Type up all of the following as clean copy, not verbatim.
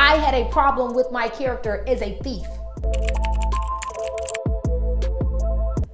I had a problem with my character as a thief.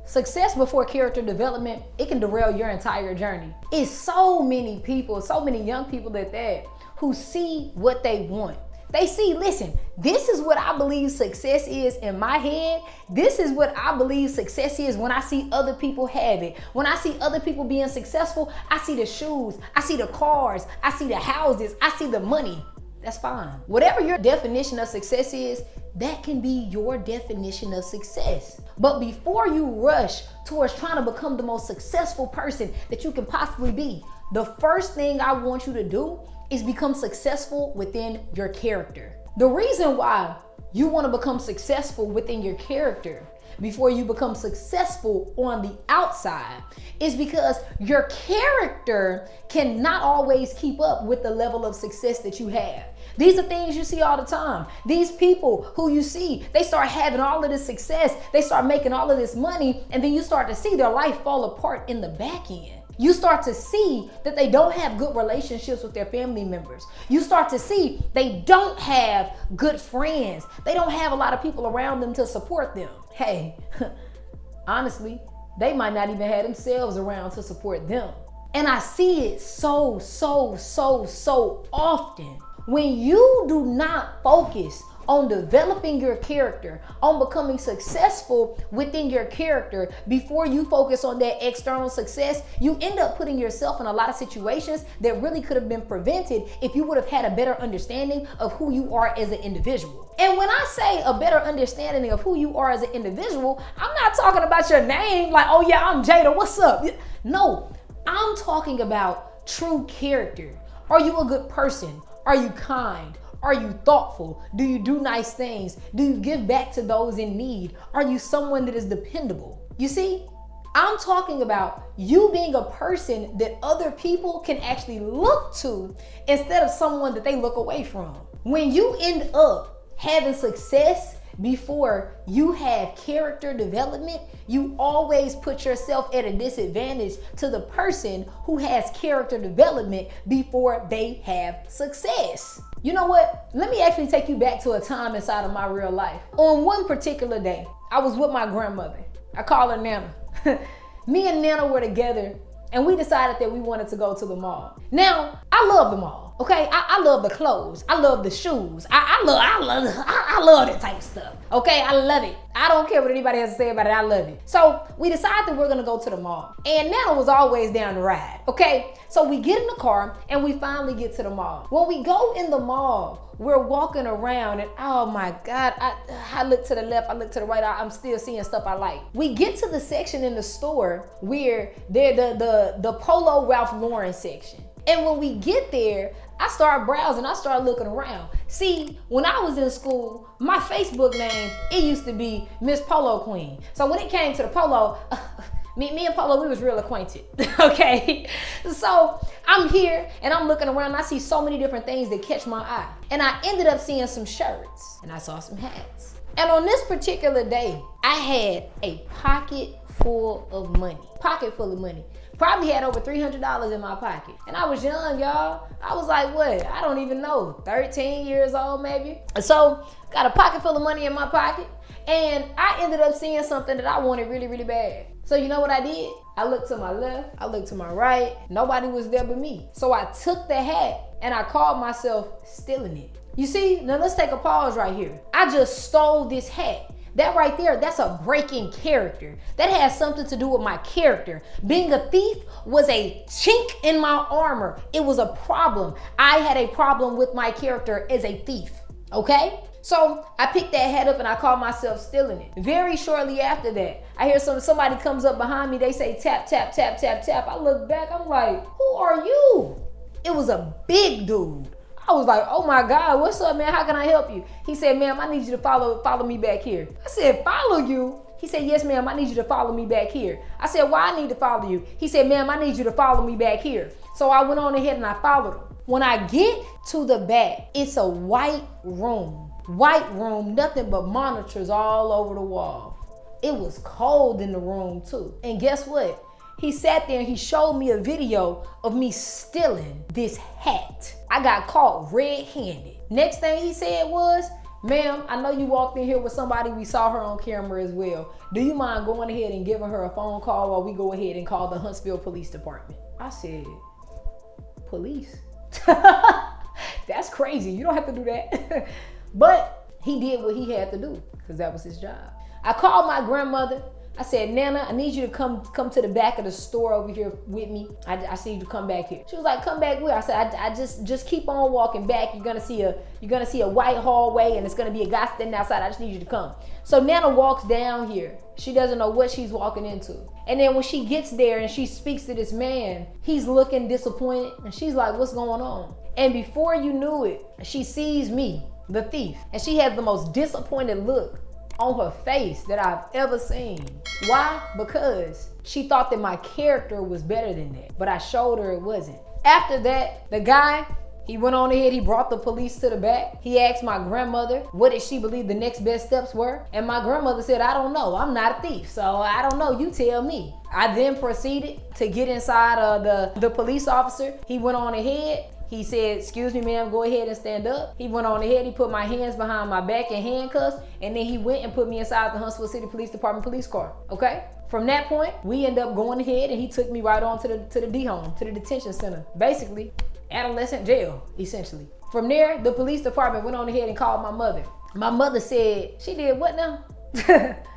Success before character development, it can derail your entire journey. It's so many people, so many young people at that, who see what they want. They see, listen, this is what I believe success is in my head. This is what I believe success is when I see other people have it. When I see other people being successful, I see the shoes, I see the cars, I see the houses, I see the money. That's fine. Whatever your definition of success is, that can be your definition of success. But before you rush towards trying to become the most successful person that you can possibly be, the first thing I want you to do is become successful within your character. The reason why you want to become successful within your character before you become successful on the outside is because your character cannot always keep up with the level of success that you have. These are things you see all the time. These people who you see, they start having all of this success, they start making all of this money, and then you start to see their life fall apart in the back end. You start to see that they don't have good relationships with their family members. You start to see they don't have good friends. They don't have a lot of people around them to support them. Hey, honestly, they might not even have themselves around to support them. And I see it so often. When you do not focus on developing your character, on becoming successful within your character before you focus on that external success, you end up putting yourself in a lot of situations that really could have been prevented if you would have had a better understanding of who you are as an individual. And when I say a better understanding of who you are as an individual, I'm not talking about your name like, oh yeah, I'm Jaida, what's up? No, I'm talking about true character. Are you a good person? Are you kind? Are you thoughtful? Do you do nice things? Do you give back to those in need? Are you someone that is dependable? You see, I'm talking about you being a person that other people can actually look to instead of someone that they look away from. When you end up having success before you have character development, you always put yourself at a disadvantage to the person who has character development before they have success. You know what? Let me actually take you back to a time inside of my real life. On one particular day, I was with my grandmother. I call her Nana. Me and Nana were together and we decided that we wanted to go to the mall. Now, I love the mall. Okay, I love the clothes. I love the shoes. I love that type of stuff. Okay, I love it. I don't care what anybody has to say about it. I love it. So we decided that we're gonna go to the mall. And Nana was always down to ride. Okay, so we get in the car and we finally get to the mall. When we go in the mall, we're walking around and oh my God, I look to the left, I look to the right, I'm still seeing stuff I like. We get to the section in the store where they're the Polo Ralph Lauren section. And when we get there, I start browsing, I start looking around. See, when I was in school, my Facebook name, it used to be Miss Polo Queen. So when it came to the polo, me and Polo, we was real acquainted, okay? So I'm here and I'm looking around and I see so many different things that catch my eye. And I ended up seeing some shirts and I saw some hats. And on this particular day, I had a pocket full of money. Probably had over $300 in my pocket. And I was young, y'all. I was like, what? I don't even know, 13 years old maybe. So got a pocket full of money in my pocket. And I ended up seeing something that I wanted really bad. So you know what I did? I looked to my left, I looked to my right. Nobody was there but me. So I took the hat and I called myself stealing it. You see, now let's take a pause right here. I just stole this hat. That right there, that's a break in character. That has something to do with my character. Being a thief was a chink in my armor. It was a problem. I had a problem with my character as a thief, okay? So I picked that hat up and I called myself stealing it. Very shortly after that, I hear somebody comes up behind me. They say tap, tap, tap, tap, tap. I look back, I'm like, who are you? It was a big dude. I was like, oh my God, what's up, man? How can I help you? He said, ma'am, I need you to follow me back here. I said, follow you? He said, yes, ma'am, I need you to follow me back here. I said, why I need to follow you? He said, ma'am, I need you to follow me back here. So I went on ahead and I followed him. When I get to the back, it's a white room. White room, nothing but monitors all over the wall. It was cold in the room too. And guess what? He sat there and he showed me a video of me stealing this hat. I got caught red-handed. Next thing he said was, ma'am, I know you walked in here with somebody. We saw her on camera as well. Do you mind going ahead and giving her a phone call while we go ahead and call the Huntsville Police Department? I said, police? That's crazy. You don't have to do that. But he did what he had to do because that was his job. I called my grandmother. I said, Nana, I need you to come to the back of the store over here with me. I need you to come back here. She was like, come back where? I said, I just keep on walking back. You're gonna see a white hallway and it's gonna be a guy standing outside. I just need you to come. So Nana walks down here. She doesn't know what she's walking into. And then when she gets there and she speaks to this man, he's looking disappointed and she's like, what's going on? And before you knew it, she sees me, the thief, and she has the most disappointed look on her face that I've ever seen. Why? Because she thought that my character was better than that, but I showed her it wasn't. After that, the guy, he went on ahead, he brought the police to the back. He asked my grandmother, what did she believe the next best steps were? And my grandmother said, I don't know, I'm not a thief, so I don't know, you tell me. I then proceeded to get inside of the police officer. He went on ahead. He said, excuse me, ma'am, go ahead and stand up. He went on ahead, he put my hands behind my back in handcuffs, and then he went and put me inside the Huntsville City Police Department police car, okay? From that point, we ended up going ahead and he took me right on to the D-home, to the detention center. Basically, adolescent jail, essentially. From there, the police department went on ahead and called my mother. My mother said, she did what now?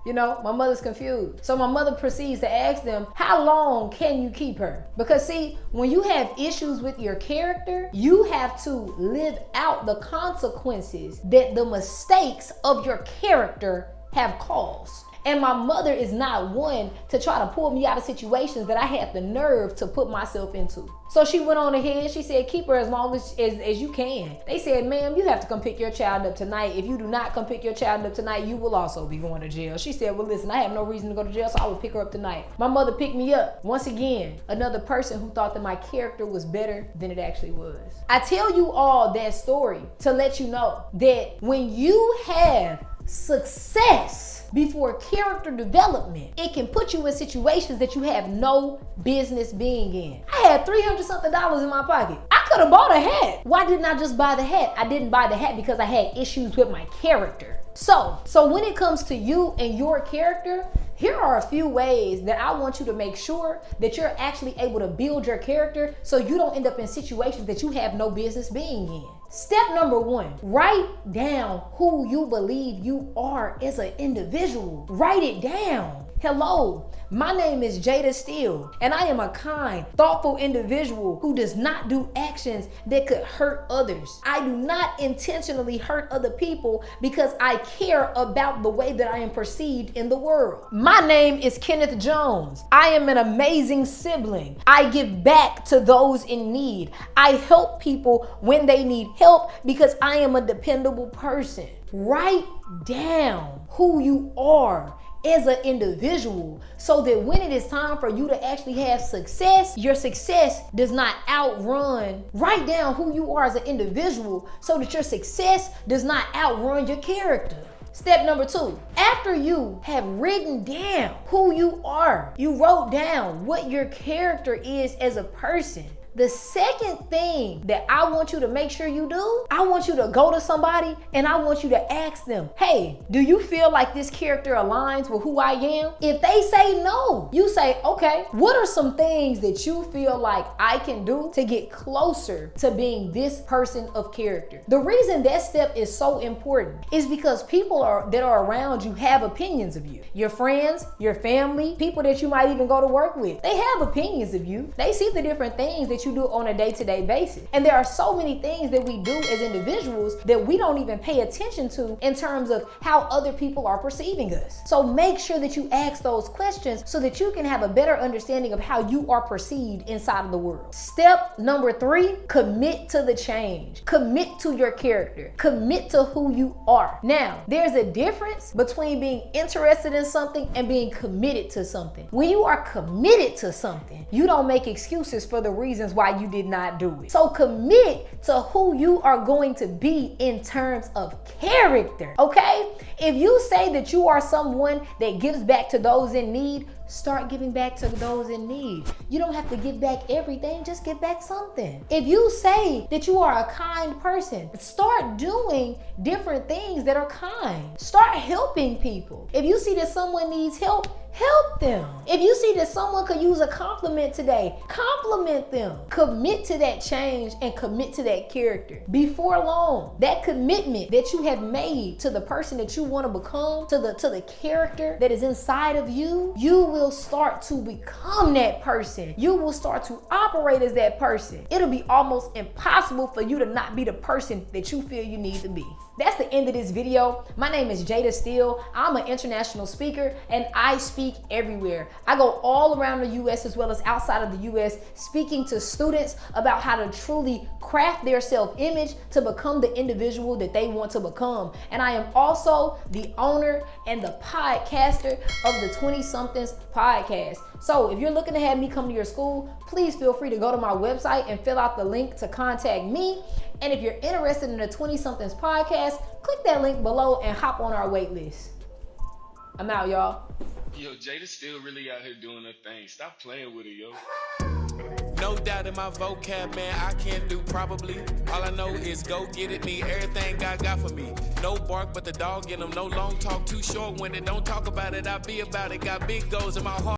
You know, my mother's confused. So my mother proceeds to ask them, how long can you keep her? Because see, when you have issues with your character, you have to live out the consequences that the mistakes of your character have caused. And my mother is not one to try to pull me out of situations that I had the nerve to put myself into. So she went on ahead, she said, keep her as long as you can. They said, ma'am, you have to come pick your child up tonight. If you do not come pick your child up tonight, you will also be going to jail. She said, well, listen, I have no reason to go to jail, so I will pick her up tonight. My mother picked me up. Once again, another person who thought that my character was better than it actually was. I tell you all that story to let you know that when you have success before character development, it can put you in situations that you have no business being in. I had $300-something in my pocket. I could have bought a hat. Why didn't I just buy the hat? I didn't buy the hat because I had issues with my character. So when it comes to you and your character, here are a few ways that I want you to make sure that you're actually able to build your character so you don't end up in situations that you have no business being in. Step number 1, write down who you believe you are as an individual. Write it down. Hello, my name is Jaida Steele, and I am a kind, thoughtful individual who does not do actions that could hurt others. I do not intentionally hurt other people because I care about the way that I am perceived in the world. My name is Kenneth Jones. I am an amazing sibling. I give back to those in need. I help people when they need help because I am a dependable person. Write down who you are as an individual so that when it is time for you to actually have success, your success does not outrun. Write down who you are as an individual so that your success does not outrun your character. Step number 2, after you have written down who you are, you wrote down what your character is as a person. The second thing that I want you to make sure you do, I want you to go to somebody and I want you to ask them, hey, do you feel like this character aligns with who I am? If they say no, you say, okay, what are some things that you feel like I can do to get closer to being this person of character? The reason that step is so important is because people that are around you have opinions of you. Your friends, your family, people that you might even go to work with, they have opinions of you. They see the different things that you do on a day-to-day basis. And there are so many things that we do as individuals that we don't even pay attention to in terms of how other people are perceiving us. So make sure that you ask those questions so that you can have a better understanding of how you are perceived inside of the world. Step number 3, commit to the change. Commit to your character. Commit to who you are. Now, there's a difference between being interested in something and being committed to something. When you are committed to something, you don't make excuses for the reasons why you did not do it. So commit to who you are going to be in terms of character, okay? If you say that you are someone that gives back to those in need, start giving back to those in need. You don't have to give back everything, just give back something. If you say that you are a kind person, start doing different things that are kind. Start helping people. If you see that someone needs help, help them. If you see that someone could use a compliment today, compliment them. Commit to that change and commit to that character. Before long, that commitment that you have made to the person that you want to become, to the character that is inside of you, you will start to become that person. You will start to operate as that person. It'll be almost impossible for you to not be the person that you feel you need to be. That's the end of this video. My name is Jaida Steele. I'm an international speaker and I speak everywhere. I go all around the US as well as outside of the US, speaking to students about how to truly craft their self-image to become the individual that they want to become. And I am also the owner and the podcaster of the 20-somethings podcast. So if you're looking to have me come to your school, please feel free to go to my website and fill out the link to contact me. And if you're interested in the 20-somethings podcast, click that link below and hop on our wait list. I'm out, y'all. Yo, Jada's still really out here doing her thing. Stop playing with her, yo. No doubt in my vocab, man, I can't do probably. All I know is go get it, need everything God got for me. No bark, but the dog in them. No long talk, too short-winded. Don't talk about it, I be about it. Got big goals in my heart.